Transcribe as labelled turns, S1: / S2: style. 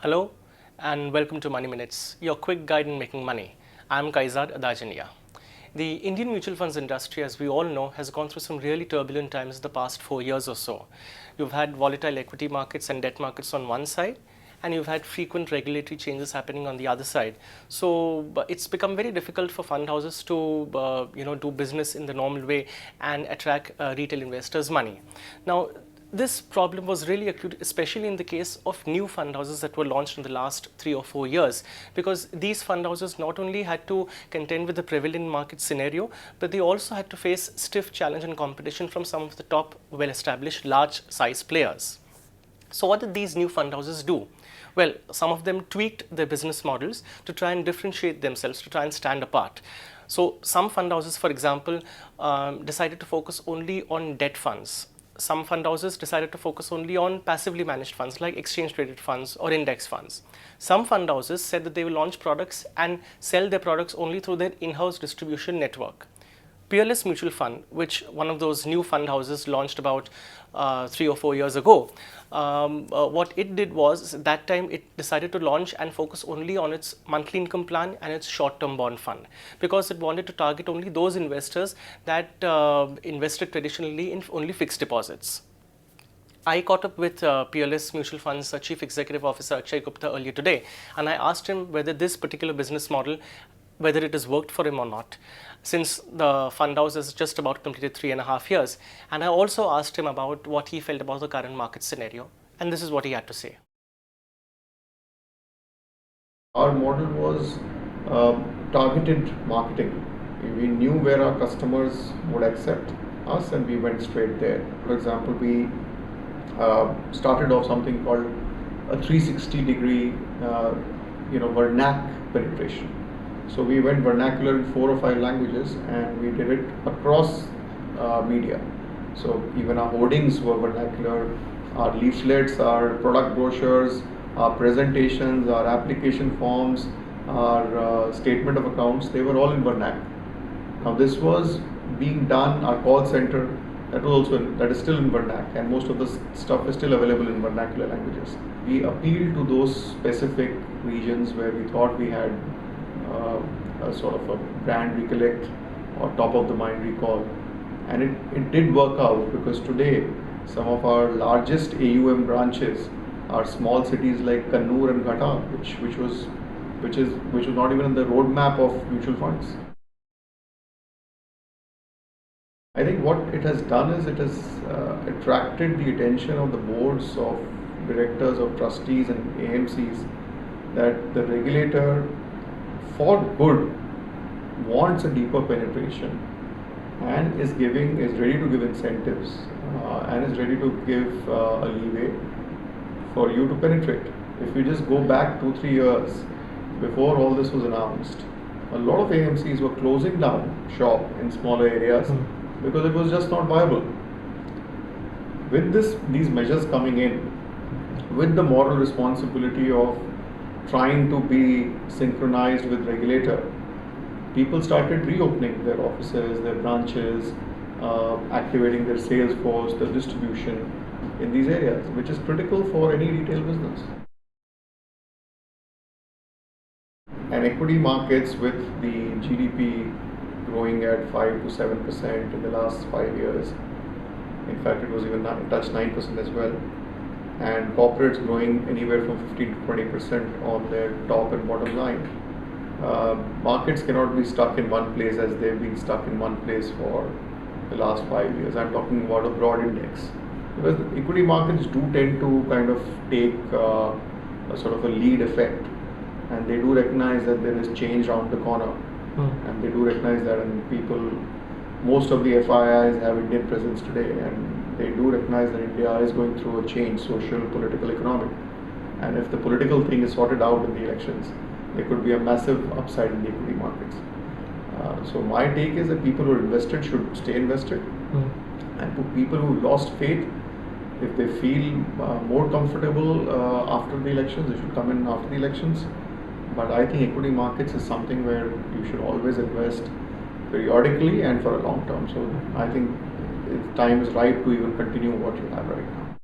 S1: Hello and welcome to Money Minutes, your quick guide in making money. I'm Kaizad Adajania. The Indian mutual funds industry, as we all know, has gone through some really turbulent times the past 4 years or so. You've had volatile equity markets and debt markets on one side, and you've had frequent regulatory changes happening on the other side. So it's become very difficult for fund houses to do business in the normal way and attract retail investors' money. Now, this problem was really acute, especially in the case of new fund houses that were launched in the last 3 or 4 years, because these fund houses not only had to contend with the prevalent market scenario, but they also had to face stiff challenge and competition from some of the top well-established large size players. So what did these new fund houses do? Well, some of them tweaked their business models to try and differentiate themselves, to try and stand apart. So some fund houses, for example, decided to focus only on debt funds. Some fund houses decided to focus only on passively managed funds like exchange traded funds or index funds. Some fund houses said that they will launch products and sell their products only through their in-house distribution network. Peerless Mutual Fund, which one of those new fund houses launched about 3 or 4 years ago, what it did was that time it decided to launch and focus only on its monthly income plan and its short-term bond fund, because it wanted to target only those investors that invested traditionally in only fixed deposits. I caught up with Peerless Mutual Fund's Chief Executive Officer Akshay Gupta earlier today, and I asked him whether this particular business model, whether it has worked for him or not, since the fund house has just about completed 3.5 years. And I also asked him about what he felt about the current market scenario, and this is what he had to say.
S2: Our model was targeted marketing. We knew where our customers would accept us and we went straight there. For example, we started off something called a 360-degree vernac penetration. So we went vernacular in 4 or 5 languages and we did it across media. So even our hoardings were vernacular, our leaflets, our product brochures, our presentations, our application forms, our statement of accounts, they were all in vernac. Now this was being done, our call center, that is still in vernac, and most of the stuff is still available in vernacular languages. We appealed to those specific regions where we thought we had a sort of a brand recollect or top of the mind recall, and it did work out, because today some of our largest AUM branches are small cities like Kannur and Ghata, which was not even in the roadmap of mutual funds. I think what it has done is it has attracted the attention of the boards of directors, of trustees and AMCs, that the regulator, for good, wants a deeper penetration and is ready to give incentives and is ready to give a leeway for you to penetrate. If you just go back 2-3 years before all this was announced, a lot of AMCs were closing down shop in smaller areas because it was just not viable. With these measures coming in, with the moral responsibility of trying to be synchronized with regulator, people started reopening their offices, their branches, activating their sales force, their distribution in these areas, which is critical for any retail business. And equity markets, with the GDP growing at 5 to 7% in the last 5 years, in fact it was even touched 9% as well, and corporates growing anywhere from 15 to 20% on their top and bottom line. Markets cannot be stuck in one place as they've been stuck in one place for the last 5 years. I'm talking about a broad index, because the equity markets do tend to kind of take a sort of a lead effect, and they do recognize that there is change around the corner, and they do recognize that, and most of the FIIs have Indian presence today, and they do recognize that India is going through a change, social, political, economic, and if the political thing is sorted out in the elections, there could be a massive upside in the equity markets. So my take is that people who are invested should stay invested, and to people who lost faith, if they feel more comfortable after the elections, they should come in after the elections. But I think equity markets is something where you should always invest periodically and for a long term. So I think time is right to even continue what you have right now.